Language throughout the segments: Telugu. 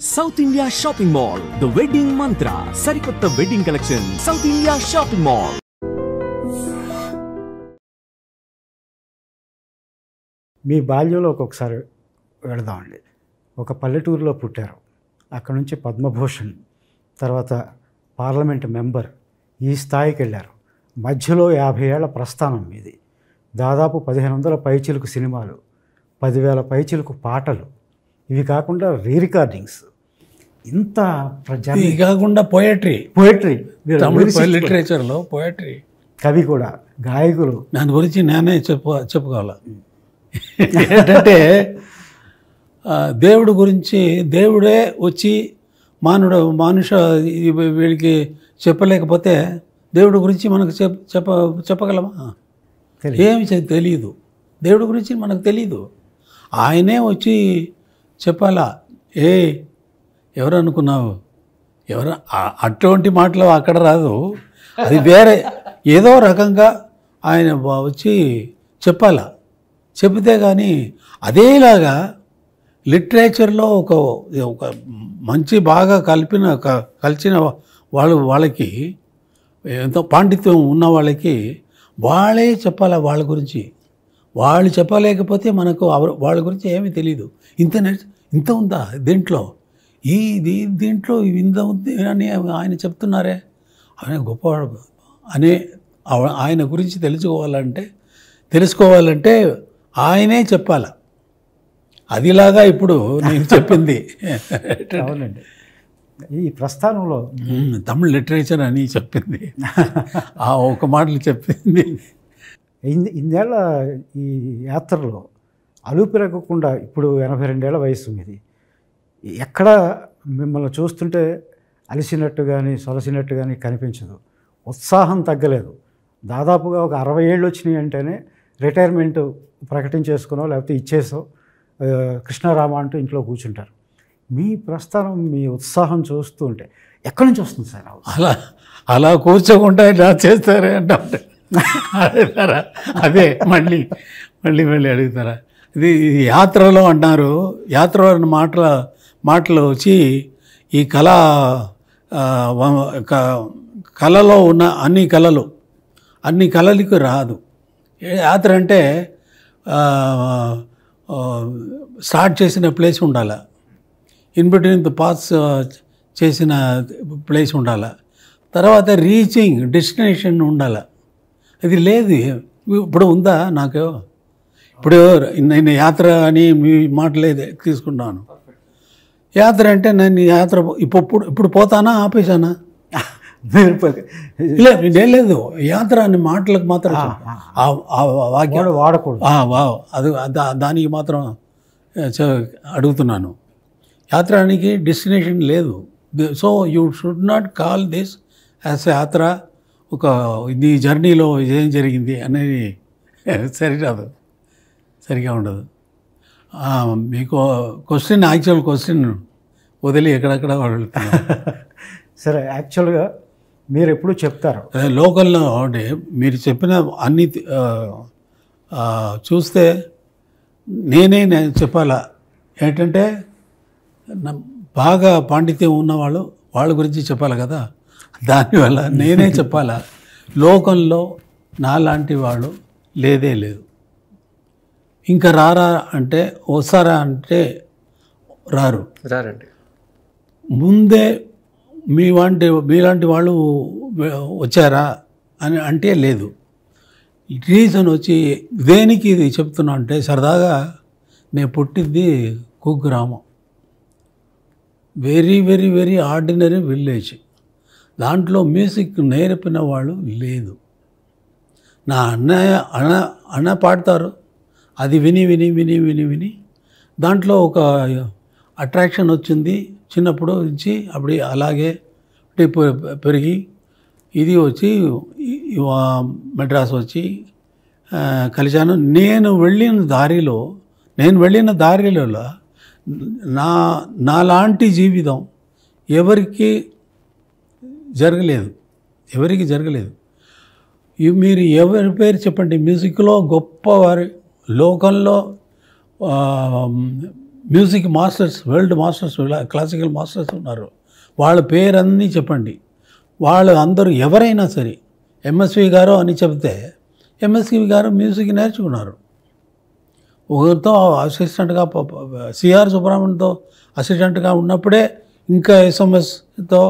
South India shopping mall the wedding Mantra సరికొత్త wedding collection South India shopping mall. మీ బాల్యంలో ఒక్కొక్కసారి వెళదామండి. ఒక పల్లెటూరులో పుట్టారు, అక్కడ నుంచి పద్మభూషణ్, తర్వాత పార్లమెంట్ మెంబర్, ఈ స్థాయికి వెళ్ళారు. మధ్యలో 50 ఏళ్ల ప్రస్థానం మీది. దాదాపు 1500 పైచిలుకు సినిమాలు, 10,000 పైచిలుకు పాటలు, ఇవి కాకుండా రికార్డింగ్స్. ఇంత ఇది కాకుండా పోయట్రీ లిటరేచర్లో పోయట్రీ, కవి కూడా, గాయకులు. దాని గురించి నేనే చెప్పుకోవాలి. ఏంటంటే దేవుడి గురించి దేవుడే వచ్చి వీడికి చెప్పలేకపోతే దేవుడి గురించి మనకు చెప్పగలమా? ఏమి తెలియదు. దేవుడి గురించి మనకు తెలియదు. ఆయనే వచ్చి చెప్పాలా. ఎవరు అనుకున్నావు? అటువంటి మాటలు అక్కడ రాదు. అది వేరే ఏదో రకంగా ఆయన వచ్చి చెప్పాలా. చెబితే కానీ అదేలాగా లిటరేచర్లో ఒక మంచి బాగా కలిసిన వాళ్ళకి ఎంతో పాండిత్యం ఉన్న వాళ్ళకి వాళ్ళే చెప్పాలా వాళ్ళ గురించి. వాళ్ళు చెప్పలేకపోతే మనకు వాళ్ళ గురించి ఏమీ తెలియదు. ఇంత ఉందా దీంట్లో, దీంట్లో ఇంత ఉంది అని ఆయన చెప్తున్నారే, ఆయన గొప్పవాడు అనే ఆయన గురించి తెలుసుకోవాలంటే ఆయనే చెప్పాల. అదిలాగా ఇప్పుడు నేను చెప్పింది. అవునండి, ఈ ప్రస్థానంలో తమిళ లిటరేచర్ అని చెప్పింది, ఆ ఒక మాటలు చెప్పింది. ఇన్నేళ్ల ఈ యాత్రలో అలుపెరగకుండా, ఇప్పుడు 82 ఏళ్ల వయసు మీది, ఎక్కడ మిమ్మల్ని చూస్తుంటే అలిసినట్టు కానీ సొలసినట్టు కానీ కనిపించదు. ఉత్సాహం తగ్గలేదు. దాదాపుగా ఒక 60 ఏళ్ళు వచ్చినాయి అంటేనే రిటైర్మెంట్ ప్రకటించేసుకున్నావు, లేకపోతే ఇచ్చేసావు, కృష్ణారామ అంటూ ఇంట్లో కూర్చుంటారు. మీ ప్రస్థానం, మీ ఉత్సాహం చూస్తూ ఉంటే ఎక్కడి నుంచి వస్తుంది సార్? అలా కూర్చోకుండా ఇలా చేస్తారే అంటే అడుగుతారా? అదే మళ్ళీ అడుగుతారా? ఇది యాత్రలో అన్నారు. యాత్ర మాటలు వచ్చి ఈ కళలో ఉన్న అన్ని కళలకు రాదు. యాత్ర అంటే స్టార్ట్ చేసిన ప్లేస్ ఉండాలి, ఇన్ బిట్వీన్ ద పాస్ చేసిన ప్లేస్ ఉండాలి, తర్వాత రీచింగ్ డెస్టినేషన్ ఉండాలి. అది లేదు. ఇప్పుడు ఉందా నాకు? ఇప్పుడు నేను యాత్ర అని మీ మాటలే తీసుకుంటాను. యాత్ర అంటే నేను యాత్ర ఇప్పుడు పోతానా ఆపేసానా? లేదు, యాత్ర అనే మాటలకు మాత్రం వాక్యాలు వాడకూడదు. అది దానికి మాత్రం అడుగుతున్నాను. యాత్రానికి డెస్టినేషన్ లేదు. So you should not call this as యాత్ర. ఒక నీ జర్నీలో ఏం జరిగింది అనేది సరిగా ఉండదు. మీకు యాక్చువల్ క్వశ్చన్ వదిలి ఎక్కడెక్కడ వెళ్తున్నారు. సరే, యాక్చువల్గా మీరు ఎప్పుడు చెప్తారు లోకల్లో అంటే మీరు చెప్పిన అన్ని చూస్తే నేనే చెప్పాలా. ఏంటంటే బాగా పాండిత్యం ఉన్నవాళ్ళు వాళ్ళ గురించి చెప్పాలి కదా. దానివల్ల నేనే చెప్పాలా. లోకంలో నాలాంటి వాళ్ళు లేదు. ఇంకా రారా అంటే, వస్తారా అంటే రారండి. ముందే మీలాంటి వాళ్ళు వచ్చారా అని అంటే లేదు. రీజన్ వచ్చి దేనికి ఇది చెప్తున్నా అంటే, సరదాగా నేను పుట్టింది కుగ్రామం, very very very ordinary village. దాంట్లో మ్యూజిక్ నేర్పిన వాళ్ళు లేదు. నా అన్న పాడతారు, అది విని దాంట్లో ఒక అట్రాక్షన్ వచ్చింది. చిన్నప్పుడు నుంచి అప్పుడు అలాగే పెరిగి ఇది వచ్చి మెడ్రాస్ వచ్చి కలిశాను. నేను వెళ్ళిన దారిలో నాలాంటి జీవితం ఎవరికి జరగలేదు. మీరు ఎవరి పేరు చెప్పండి, మ్యూజిక్లో గొప్పవారు లోకంలో music masters, world masters, classical masters ఉన్నారు. వాళ్ళ పేరన్నీ చెప్పండి. వాళ్ళు అందరూ ఎవరైనా సరే ఎంఎస్వి గారు అని చెబితే ఎంఎస్వి గారు మ్యూజిక్ నేర్చుకున్నారు. ఒకరితో అసిస్టెంట్గా సిఆర్ సుబ్రహ్మణ్యంతో అసిస్టెంట్గా ఉన్నప్పుడే ఇంకా ఎస్ఎంఎస్తో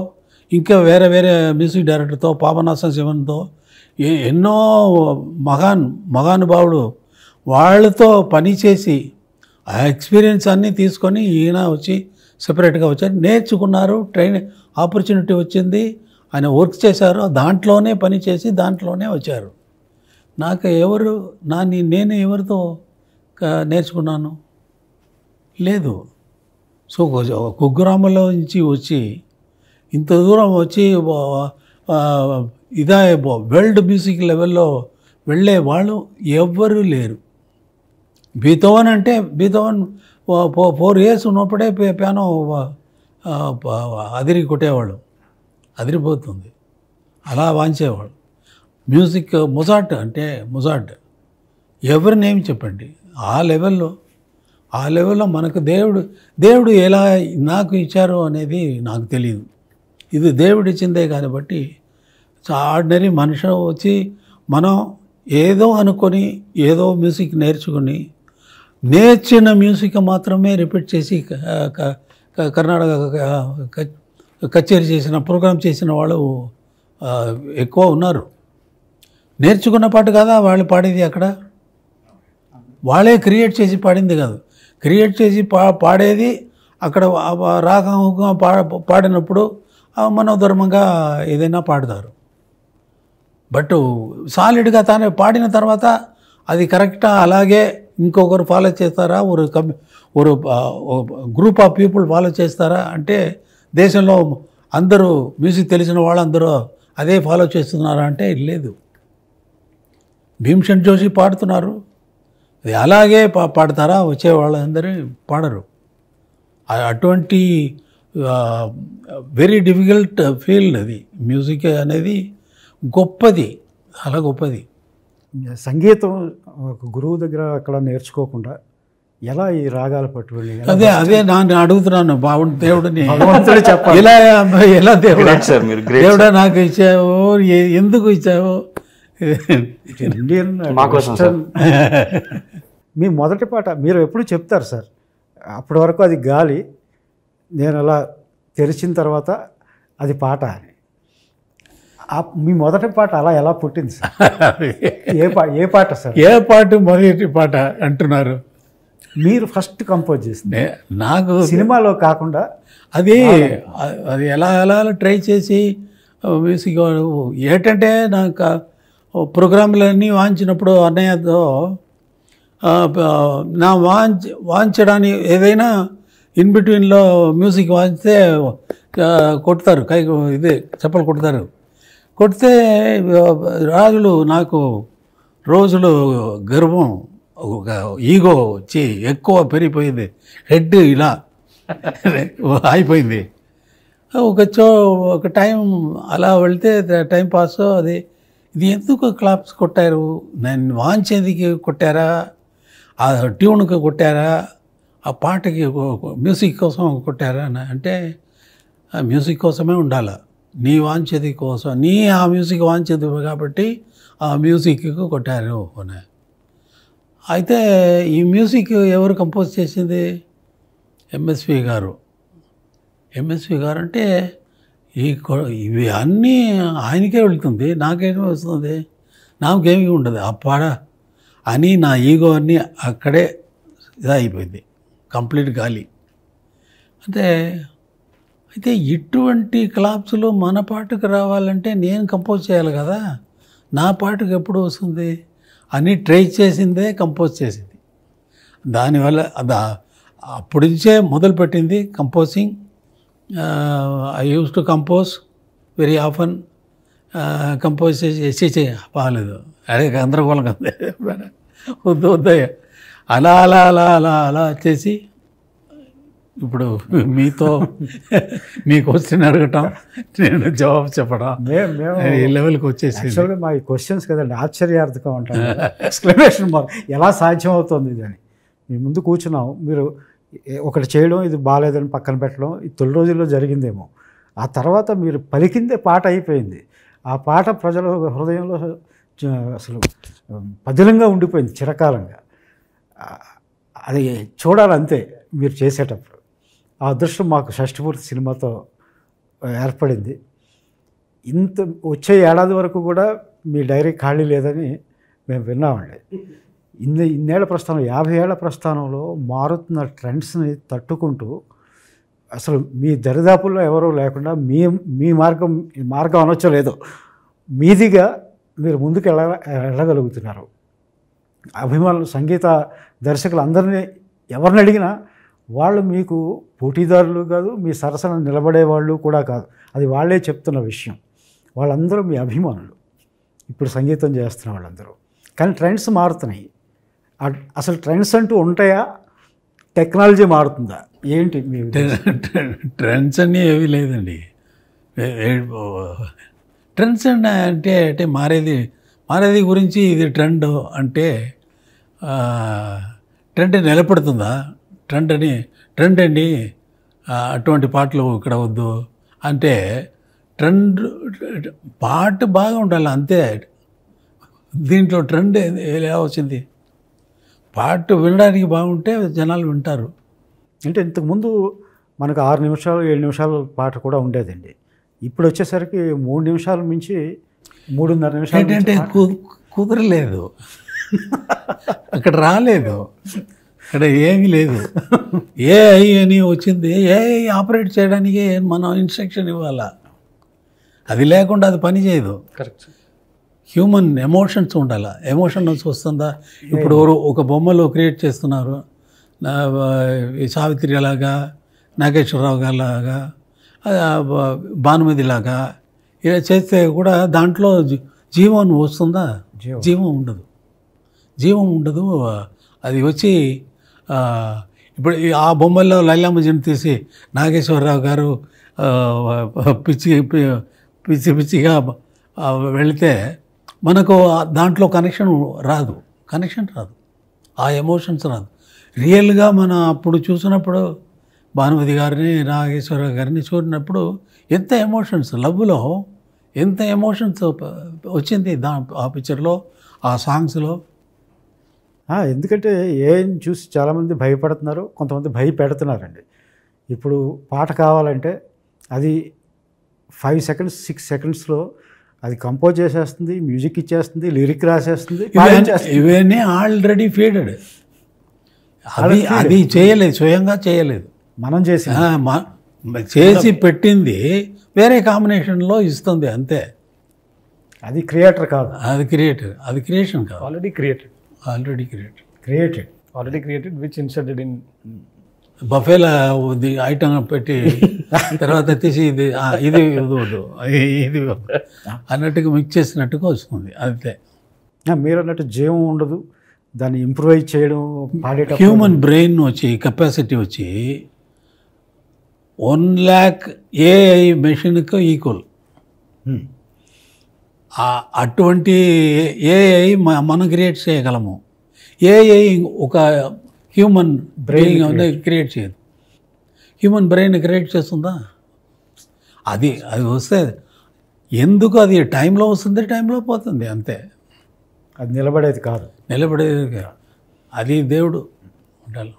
ఇంకా వేరే వేరే మ్యూజిక్ డైరెక్టర్తో పాపనాశం శివన్తో ఎన్నో మహానుభావుడు వాళ్ళతో పనిచేసి ఆ ఎక్స్పీరియన్స్ అన్నీ తీసుకొని ఈయన వచ్చి సెపరేట్గా వచ్చారు, నేర్చుకున్నారు, ట్రైన్ ఆపర్చునిటీ వచ్చింది, ఆయన వర్క్ చేశారు, దాంట్లోనే పని చేసి దాంట్లోనే వచ్చారు. నాకు నేను ఎవరితో నేర్చుకున్నాను లేదు. సో కుగ్రామంలో నుంచి వచ్చి ఇంత దూరం వచ్చి ఇదే వరల్డ్ మ్యూజిక్ లెవెల్లో వెళ్ళే వాళ్ళు ఎవ్వరూ లేరు. బీథోవన్ అంటే బీథోవన్ 4 years ఉన్నప్పుడే పియానో అదిరి కొట్టేవాడు, అదిరిపోతుంది, అలా వాంచేవాడు. మ్యూజిక్ మొజార్ట్ అంటే మొజార్ట్ ఎవరి నేమ్ చెప్పండి. ఆ లెవెల్లో మనకు దేవుడు ఎలా నాకు ఇచ్చారు అనేది నాకు తెలియదు. ఇది దేవుడు ఇచ్చిందే కాబట్టి ఆర్డినరీ మనిషి వచ్చి మనం ఏదో అనుకొని ఏదో మ్యూజిక్ నేర్చిన మ్యూజిక్ మాత్రమే రిపీట్ చేసి కర్ణాటక కచేరీ చేసిన ప్రోగ్రామ్ చేసిన వాళ్ళు ఎక్కువ ఉన్నారు. నేర్చుకున్న పాట కదా వాళ్ళు పాడేది, అక్కడ వాళ్ళే క్రియేట్ చేసి పాడింది కాదు, క్రియేట్ చేసి పాడేది అక్కడ రాగంగా పాడినప్పుడు మనోధర్మంగా ఏదైనా పాడతారు. బట్ సాలిడ్గా తానే పాడిన తర్వాత అది కరెక్టా అలాగే ఇంకొకరు ఫాలో చేస్తారా, ఒక గ్రూప్ ఆఫ్ పీపుల్ ఫాలో చేస్తారా అంటే దేశంలో అందరూ మ్యూజిక్ తెలిసిన వాళ్ళందరూ అదే ఫాలో చేస్తున్నారా అంటే లేదు. భీమ్సేన్ జోషి పాడుతున్నారు, అది అలాగే పాడతారా, వచ్చే వాళ్ళందరూ పాడరు. అటువంటి వెరీ డిఫికల్ట్ ఫీల్డ్ అది. మ్యూజిక్ అనేది గొప్పది, చాలా గొప్పది. సంగీతం ఒక గురువు దగ్గర అక్కడ నేర్చుకోకుండా ఎలా ఈ రాగాలు పట్టుకుని అదే నేను అడుగుతున్నాను దేవుడిని, చెప్పాలి ఎలా దేవుడా నాకు ఇచ్చావు, ఎందుకు ఇచ్చావు? ఇండియన్ మీ మొదటి పాట మీరు ఎప్పుడు చెప్తారు సార్, అప్పటి వరకు అది గాలి, నేను అలా తెరిచిన తర్వాత అది పాట అని. మీ మొదటి పాట అలా ఎలా పుట్టింది సార్? ఏ పాట సార్? ఏ పాట మొదటి పాట అంటున్నారు? మీరు ఫస్ట్ కంపోజ్ చేసింది నాకు సినిమాలో కాకుండా అది ఎలా ట్రై చేసి మ్యూజిక్ ఏంటంటే నాకు ప్రోగ్రాంలన్నీ వాంచినప్పుడు అన్నయ్యతో నా వాంచడానికి ఏదైనా ఇన్ బిట్వీన్లో మ్యూజిక్ వాంచితే కొడతారు, చెప్పలు కొడితే రాజులు నాకు రోజులు గర్వం ఈగో వచ్చి ఎక్కువ పెరిగిపోయింది, హెడ్ ఇలా అయిపోయింది. ఒక టైం అలా వెళ్తే టైం పాస్ ఇది ఎందుకు క్లాప్స్ కొట్టారు, నేను వాంచేదికి కొట్టారా, ఆ ట్యూన్కి కొట్టారా, ఆ పాటకి మ్యూజిక్ కోసం కొట్టారా అంటే మ్యూజిక్ కోసమే ఉండాలి, నీ వాంచేది కోసం, ఆ మ్యూజిక్ వాంచేది కాబట్టి ఆ మ్యూజిక్కి కొట్టారు అని. అయితే ఈ మ్యూజిక్ ఎవరు కంపోజ్ చేసింది? ఎంఎస్వి గారు అంటే ఇవి అన్నీ ఆయనకే వెళ్తుంది, నాకేమీ వస్తుంది, నాకేమీ ఉండదు ఆ పాట అని నా ఈగో అన్నీ అక్కడే ఇదైపోయింది, కంప్లీట్ గాలి. అయితే ఇటువంటి క్లాప్స్లో మన పాటకు రావాలంటే నేను కంపోజ్ చేయాలి కదా, నా పాటకు ఎప్పుడు వస్తుంది అని ట్రై చేసిందే కంపోజ్ చేసింది. దానివల్ల అప్పటి నుంచే మొదలుపెట్టింది composing. I use to compose very often. Compose చేసి బాగాలేదు, అదే గందరగోళం కదా, వద్దు అలా చేసి ఇప్పుడు మీతో మీ క్వశ్చన్ అడగటం, నేను జవాబు చెప్పడం, ఈ లెవెల్కి వచ్చేసి మా ఈ క్వశ్చన్స్ కదండి ఆశ్చర్యార్థకం అంటారు, ఎక్స్ప్లెనేషన్ ఎలా సాధ్యం అవుతుంది ఇది అని. మీ ముందు కూర్చున్నాం, మీరు ఒకటి చేయడం, ఇది బాగాలేదని పక్కన పెట్టడం ఈ తొలి రోజుల్లో జరిగిందేమో. ఆ తర్వాత మీరు పలికిందే పాట అయిపోయింది. ఆ పాట ప్రజల హృదయంలో అసలు పదిలంగా ఉండిపోయింది చిరకాలంగా. అది చూడాలంతే మీరు చేసేటప్పుడు. ఆ అదృష్టం మాకు షష్టిపూర్తి సినిమాతో ఏర్పడింది. ఇంత వచ్చే ఏడాది వరకు కూడా మీ డైరీ ఖాళీ లేదని మేము విన్నామండి. ఇన్నేళ్ల ప్రస్థానం, 50 ఏళ్ల ప్రస్థానంలో మారుతున్న ట్రెండ్స్ని తట్టుకుంటూ అసలు మీ దరిదాపుల్లో ఎవరూ లేకుండా మీ మార్గం అనొచ్చో లేదో మీదిగా మీరు ముందుకు వెళ్ళగలుగుతున్నారు. అభిమానులు, సంగీత దర్శకులు అందరినీ ఎవరిని అడిగినా వాళ్ళు మీకు పోటీదారులు కాదు, మీ సరసన నిలబడేవాళ్ళు కూడా కాదు. అది వాళ్ళే చెప్తున్న విషయం. వాళ్ళందరూ మీ అభిమానులు, ఇప్పుడు సంగీతం చేస్తున్న వాళ్ళందరూ. కానీ ట్రెండ్స్ మారుతున్నాయి. అసలు ట్రెండ్స్ అంటూ ఉంటాయా? టెక్నాలజీ మారుతుందా? ఏంటి మీ ట్రెండ్స్ అన్నీ ఏమీ లేదండి. ట్రెండ్స్ అంటే మారేది గురించి ఇది ట్రెండ్ అంటే ట్రెండ్ నిలబడుతుందా? ట్రెండ్ అండి అటువంటి పాటలు ఇక్కడ వద్దు అంటే ట్రెండ్ పాట బాగా ఉండాలి అంతే. దీంట్లో ట్రెండ్ ఎలా వచ్చింది? పాట వినడానికి బాగుంటే జనాలు వింటారు. అంటే ఇంతకుముందు మనకు 6 నిమిషాలు 7 నిమిషాలు పాట కూడా ఉండేదండి. ఇప్పుడు వచ్చేసరికి 3 నిమిషాల నుంచి 3.5 నిమిషాలు ఏంటంటే కుదరలేదు, అక్కడ రాలేదు, అక్కడ ఏమీ లేదు. ఏఐ అని వచ్చింది. ఏఐ ఆపరేట్ చేయడానికి మనం ఇన్స్ట్రక్షన్ ఇవ్వాలా, అది లేకుండా అది పని చేయదు. కరెక్ట్. హ్యూమన్ ఎమోషన్స్ ఉండాలి. ఎమోషన్స్ వస్తుందా? ఇప్పుడు ఒక బొమ్మలో క్రియేట్ చేస్తున్నారు, సావిత్రి లాగా, నాగేశ్వరరావు గారి లాగా, భానుమతి లాగా ఇలా చేస్తే కూడా దాంట్లో జీవం వస్తుందా? జీవం ఉండదు. అది వచ్చి ఇప్పుడు ఆ బొమ్మల్లో లైలామజిని తీసి నాగేశ్వరరావు గారు పిచ్చిగా వెళితే మనకు దాంట్లో కనెక్షన్ రాదు, ఆ ఎమోషన్స్ రాదు. రియేల్గా మనం అప్పుడు చూసినప్పుడు భానుమతి గారిని, నాగేశ్వరరావు గారిని చూసినప్పుడు ఎంత ఎమోషన్స్, లవ్లో ఎంత ఎమోషన్స్ వచ్చింది ఆ పిక్చర్లో, ఆ సాంగ్స్లో. ఎందుకంటే ఏఐని చూసి చాలామంది భయపడుతున్నారు, కొంతమంది భయపెడుతున్నారండి. ఇప్పుడు పాట కావాలంటే అది 5 సెకండ్స్ 6 సెకండ్స్లో అది కంపోజ్ చేసేస్తుంది, మ్యూజిక్ ఇచ్చేస్తుంది, లిరిక్ రాసేస్తుంది. ఇవన్నీ ఆల్రెడీ ఫీడెడ్. అది చేయలేదు, స్వయంగా చేయలేదు, మనం చేసి పెట్టింది వేరే కాంబినేషన్లో ఇస్తుంది అంతే. అది క్రియేటర్ కాదు, అది క్రియేషన్ కాదు. Already created which inserted in బఫేలా ఐటమ్ పెట్టి తర్వాత తీసి ఇది వద్దు అన్నట్టుగా మిక్స్ చేసినట్టుగా వస్తుంది అంతే. మీరు అన్నట్టు జీవం ఉండదు, దాన్ని ఇంప్రూవైజ్ చేయడం పాడేట. హ్యూమన్ బ్రెయిన్ వచ్చి కెపాసిటీ వచ్చి 1 lakh ఏఐ మెషిన్కి ఈక్వల్. అటువంటి ఏఐ మనం క్రియేట్ చేయగలము. ఏఐ ఒక హ్యూమన్ బ్రెయిన్ క్రియేట్ చేయదు. హ్యూమన్ బ్రెయిన్ క్రియేట్ చేస్తుందా? అది వస్తే ఎందుకు అది టైంలో వస్తుంది, టైంలో పోతుంది అంతే. అది నిలబడేది కాదు. అది దేవుడు ఉండాలి.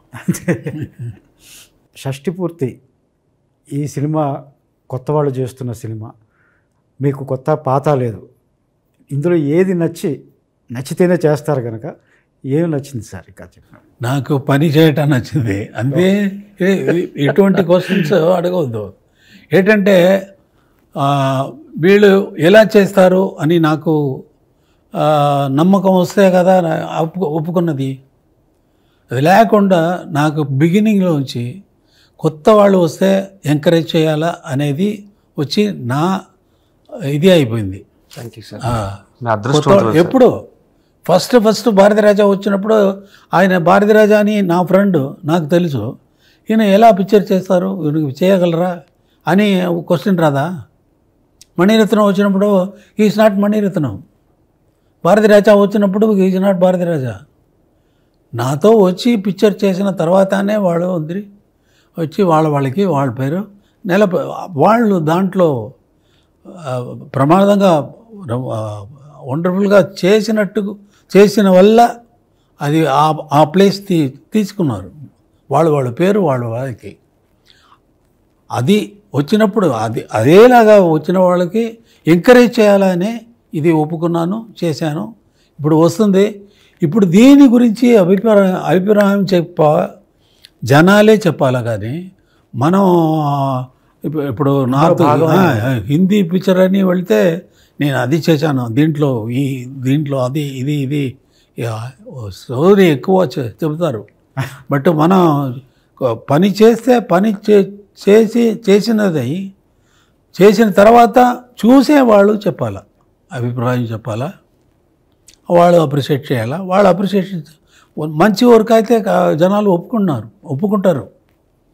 షష్టిపూర్తి ఈ సినిమా కొత్త వాళ్ళు చేస్తున్న సినిమా, మీకు కొత్త పాత లేదు. ఇందులో ఏది నచ్చితేనే చేస్తారు కనుక ఏమి నచ్చింది సార్? ఇంకా చెప్పండి. నాకు పని చేయటం నచ్చింది అంతే. ఎటువంటి క్వశ్చన్స్ అడగవద్దు. ఏంటంటే వీళ్ళు ఎలా చేస్తారు అని నాకు నమ్మకం వస్తే కదా ఒప్పుకున్నది. అది లేకుండా నాకు బిగినింగ్లోంచి కొత్త వాళ్ళు వస్తే ఎంకరేజ్ చేయాలా అనేది వచ్చి నా ఇది అయిపోయింది. Thank you sir. ఎప్పుడు ఫస్ట్ భారతీరాజా వచ్చినప్పుడు ఆయన భారతీరాజా అని నా ఫ్రెండ్, నాకు తెలుసు, ఈయన ఎలా పిక్చర్ చేస్తారు, ఈయనకి చేయగలరా అని క్వశ్చన్ రాదా? మణిరత్నం వచ్చినప్పుడు ఈజ్ నాట్ మణిరత్నం, భారతీరాజా వచ్చినప్పుడు ఈజ్ నాట్ భారతీరాజా. నాతో వచ్చి పిక్చర్ చేసిన తర్వాతనే వాళ్ళు వచ్చి వాళ్ళకి వాళ్ళ పేరు వాళ్ళు దాంట్లో ప్రమాదంగా వండర్ఫుల్గా చేసిన వల్ల అది ఆ ప్లేస్ తీసుకున్నారు వాళ్ళ పేరు వాళ్ళకి. అది వచ్చినప్పుడు అదేలాగా వచ్చిన వాళ్ళకి ఎంకరేజ్ చేయాలని ఇది ఒప్పుకున్నాను, చేశాను. ఇప్పుడు వస్తుంది. ఇప్పుడు దీని గురించి అభిప్రాయం జనాలే చెప్పాలా కానీ మనం ఇప్పుడు నార్త్ హిందీ పిక్చర్ అని వెళితే నేను అది చేశాను, దీంట్లో అది ఇది స్టోరీ ఎక్కువ చెబుతారు. బట్ మనం పని చేస్తే చేసిన తర్వాత చూసేవాళ్ళు చెప్పాలా, అభిప్రాయం చెప్పాలా, వాళ్ళు అప్రిషియేట్ చేయాలా. వాళ్ళు అప్రిషియేషన్ మంచి వర్క్ అయితే జనాలు ఒప్పుకుంటారు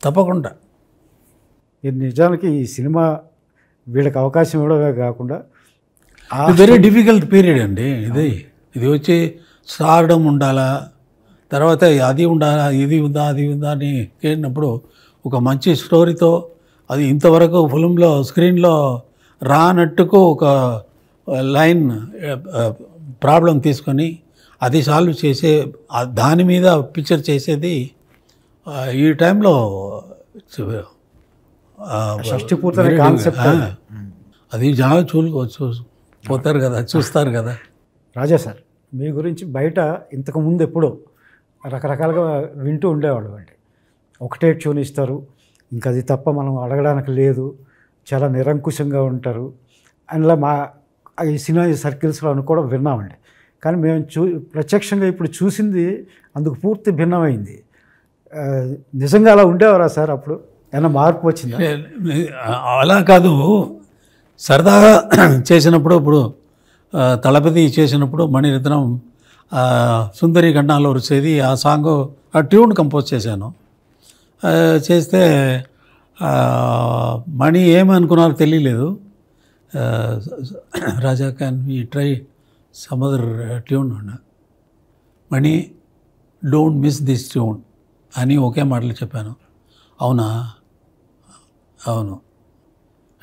తప్పకుండా. ఇది నిజానికి ఈ సినిమా వీళ్ళకి అవకాశం ఇవ్వడమే కాకుండా వెరీ డిఫికల్ట్ పీరియడ్ అండి ఇది వచ్చి స్టార్డమ్ ఉండాలా, తర్వాత అది ఉండాలా, ఇది ఉందా అది ఉందా అని కేడినప్పుడు ఒక మంచి స్టోరీతో అది ఇంతవరకు ఫిల్మ్లో స్క్రీన్లో రానట్టుకు ఒక లైన్ ప్రాబ్లం తీసుకొని అది సాల్వ్ చేసే దాని మీద పిక్చర్ చేసేది ఈ టైంలో షష్టిపూర్తి కాన్సెప్ట్. అది జనాలు పోతారు కదా, చూస్తారు కదా. రాజా సార్, మీ గురించి బయట ఇంతకుముందు ఎప్పుడో రకరకాలుగా వింటూ ఉండేవాళ్ళు అండి. ఒకటే ట్యూన్ ఇస్తారు, ఇంకా అది తప్ప మనం అడగడానికి లేదు, చాలా నిరంకుశంగా ఉంటారు అందులో ఈ సినిమా సర్కిల్స్లో అని కూడా విన్నామండి. కానీ మేము ప్రత్యక్షంగా ఇప్పుడు చూసింది అందుకు పూర్తి భిన్నమైంది. నిజంగా అలా ఉండేవారా సార్? అప్పుడు ఏమైనా మార్పు వచ్చిందా? అలా కాదు, సరదాగా చేసినప్పుడు ఇప్పుడు తలపతి చేసినప్పుడు మణిరత్నం సుందరి గండాలో వచ్చేది ఆ సాంగ్, ఆ ట్యూన్ కంపోజ్ చేశాను. చేస్తే మణి ఏమనుకున్నారో తెలియలేదు. Raja can we try some other tune అన్న, Mani don't miss this tune అని ఒకే మాటలు చెప్పాను. అవునా, అవును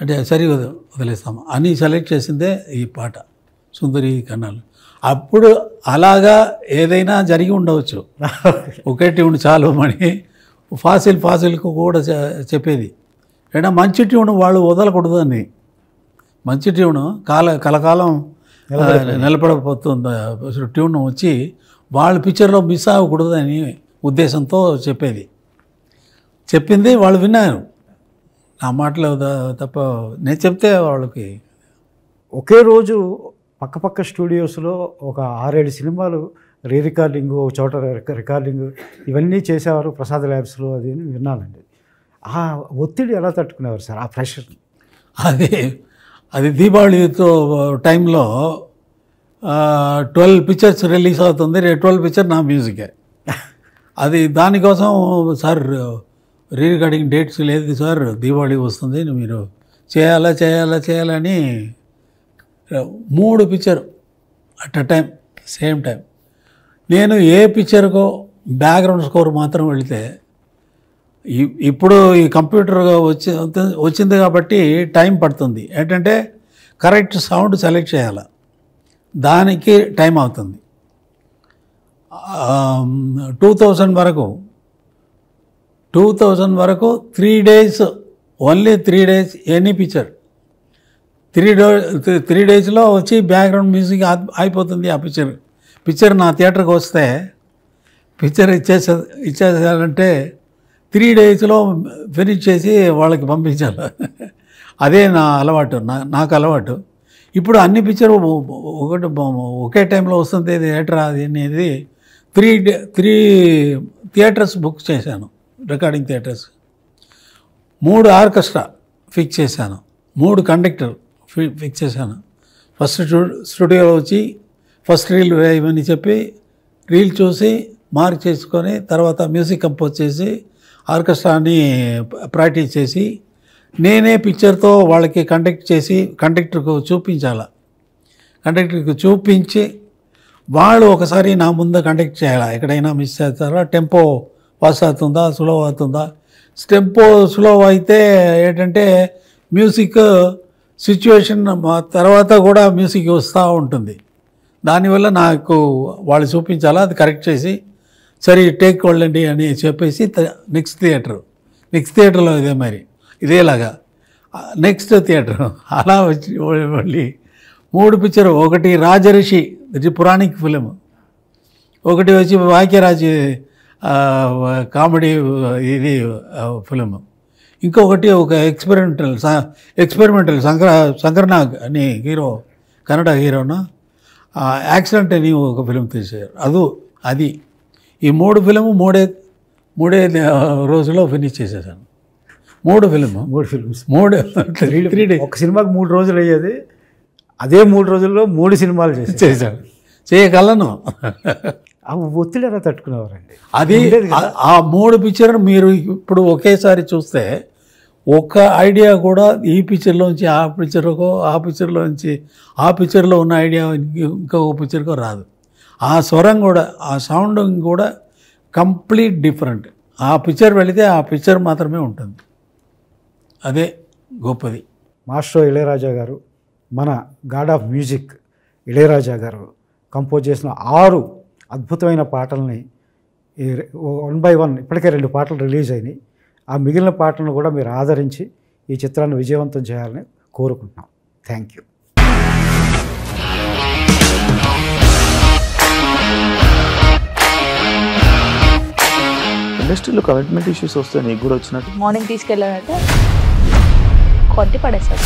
అంటే సరే వదిలేస్తాము అని సెలెక్ట్ చేసిందే ఈ పాట సుందరి కన్నాలు. అప్పుడు అలాగా ఏదైనా జరిగి ఉండవచ్చు, ఒకే ట్యూన్ చాలు మణి ఫాసిల్కు కూడా చెప్పేది. అయినా మంచి ట్యూన్ వాళ్ళు వదలకూడదు అని, మంచి ట్యూన్ కలకాలం నిలబడపోతుంది ట్యూన్ వచ్చి వాళ్ళ పిక్చర్లో మిస్ అవ్వకూడదు అని ఉద్దేశంతో చెప్పింది. వాళ్ళు విన్నారు నా మాటలు తప్ప నేను చెప్తే వాళ్ళకి. ఒకే రోజు పక్కపక్క స్టూడియోస్లో ఒక 6-7 సినిమాలు రికార్డింగ్, ఒక చోట రికార్డింగ్ ఇవన్నీ చేసేవారు ప్రసాద్ ల్యాబ్స్లో, అది విన్నానండి. ఆ ఒత్తిడి ఎలా తట్టుకునేవారు సార్, ఆ ప్రెషర్? అది దీపావళితో టైంలో 12 పిక్చర్స్ రిలీజ్ అవుతుంది, 12 పిక్చర్ నా మ్యూజికే. అది దానికోసం సార్ రికార్డింగ్ డేట్స్ లేదు సార్, దీపావళి వస్తుంది, మీరు చేయాలని 3 picture at a time, same time. నేను ఏ పిక్చర్కో బ్యాక్గ్రౌండ్ స్కోర్ మాత్రం వెళితే, ఇప్పుడు ఈ కంప్యూటర్ వచ్చింది కాబట్టి టైం పడుతుంది. ఏంటంటే కరెక్ట్ సౌండ్ సెలెక్ట్ చేయాలి, దానికి టైం అవుతుంది. 2000 వరకు 3 days, only 3 days any picture. 3 daysలో వచ్చి బ్యాక్గ్రౌండ్ మ్యూజిక్ అయిపోతుంది. ఆ పిక్చర్ నా థియేటర్కి వస్తే పిక్చర్ ఇచ్చేసారంటే 3 daysలో ఫినిష్ చేసి వాళ్ళకి పంపించాలి. అదే నా అలవాటు, నాకు అలవాటు. ఇప్పుడు అన్ని పిక్చర్ ఒకే టైంలో వస్తుంది థియేటర్ అనేది 3 థియేటర్స్ బుక్ చేశాను, రికార్డింగ్ థియేటర్స్. 3 ఆర్కెస్ట్రా ఫిక్స్ చేశాను, 3 కండక్టర్ ఫిక్స్ చేశాను. ఫస్ట్ స్టూడియోలో వచ్చి ఫస్ట్ రీల్ వేయమని చెప్పి రీల్ చూసి మార్క్ చేసుకొని తర్వాత మ్యూజిక్ కంపోజ్ చేసి ఆర్కెస్ట్రాని ప్రాక్టీస్ చేసి నేనే పిక్చర్తో వాళ్ళకి కండక్టర్కు చూపించాలి. కండక్టర్కి చూపించి వాళ్ళు ఒకసారి నా ముందు కండక్ట్ చేయాలి. ఎక్కడైనా మిస్ చేస్తారా, టెంపో పాస్ అవుతుందా, స్లో అవుతుందా. టెంపో స్లో అయితే ఏంటంటే మ్యూజిక్ సిచ్యువేషన్ తర్వాత కూడా మ్యూజిక్ వస్తూ ఉంటుంది. దానివల్ల నాకు వాళ్ళు చూపించాలా, అది కరెక్ట్ చేసి సరే టేక్ వెళ్ళండి అని చెప్పేసి నెక్స్ట్ థియేటర్లో ఇదే మరి ఇదేలాగా నెక్స్ట్ థియేటర్ అలా వచ్చి మళ్ళీ 3 పిక్చర్. ఒకటి రాజరిషి, ఇది పురాణిక్ ఫిలిం. ఒకటి వచ్చి వాక్యరాజ్ కామెడీ ఇది ఫిలిం. ఇంకొకటి ఒక ఎక్స్పెరిమెంటల్ శంకర్నాగ్ అని హీరో, కన్నడ హీరోను యాక్సిడెంట్ అని ఒక ఫిలిం తీశారు. అది ఈ 3 ఫిలిము మూడే రోజుల్లో ఫినిష్ చేసేసాను. 3 ఫిల్మ్స్ 3 days. ఒక సినిమాకి 3 రోజులు అయ్యేది, అదే 3 రోజుల్లో 3 సినిమాలు చేశాను. చేయగలను. ఆ ఒత్తిడి ఎలా తట్టుకునేవారండి? అది ఆ 3 పిక్చర్లు మీరు ఇప్పుడు ఒకేసారి చూస్తే ఒక ఐడియా కూడా ఈ పిక్చర్లోంచి ఆ పిక్చర్కో, ఆ పిక్చర్లోంచి ఆ పిక్చర్లో ఉన్న ఐడియా ఇంకొక పిక్చర్కో రాదు. ఆ స్వరం కూడా, ఆ సౌండింగ్ కూడా కంప్లీట్ డిఫరెంట్. ఆ పిక్చర్ వెళితే ఆ పిక్చర్ మాత్రమే ఉంటుంది. అదే గొప్పది. మాస్టర్ ఇళయరాజా గారు, మన గాడ్ ఆఫ్ మ్యూజిక్ ఇళయరాజా గారు కంపోజ్ చేసిన 6 అద్భుతమైన పాటల్ని 1 by 1 ఇప్పటికే 2 పాటలు రిలీజ్ అయినాయి. ఆ మిగిలిన పాటలను కూడా మీరు ఆదరించి ఈ చిత్రాన్ని విజయవంతం చేయాలని కోరుకుంటున్నాం. Thank you. ఇండస్ట్రీలో కమిట్మెంట్ ఇష్యూస్ వస్తే నీకు కూడా వచ్చినట్టు? మార్నింగ్ తీసుకెళ్ళానంటే కొట్టి పడేసారు.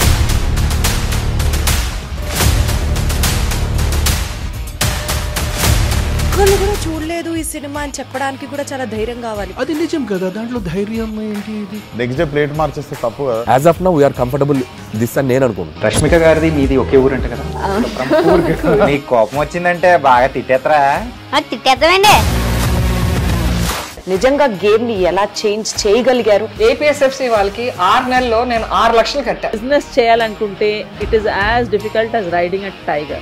ఒక్కళ్ళు కూడా చూడలేదు ఈ సినిమా అని చెప్పడానికి కూడా చాలా ధైర్యం కావాలి. అది నిజం కదా, దాంట్లో ధైర్యం ఏంటి? ఇది నెక్స్ట్ డే ప్లేట్ మార్చేస్తే తప్పు కదా. As of now we're comfortable this అని నేను అనుకుంటున్నాను. రష్మిక గారిది మీది ఒకే ఊరు అంట కదా? నీకు కోపం వచ్చిందంటే బాగా తిట్టేత్తరా? తిట్టేద్దామండి. నిజంగా గేమ్ ని ఎలా చేంజ్ చేయగలిగారు? ఏపీఎస్ఎఫ్సి వాళ్ళకి 6 నెలల్లో నేను 6 లక్షలు కట్టా. బిజినెస్ చేయాలనుకుంటే it is as difficult as riding a tiger.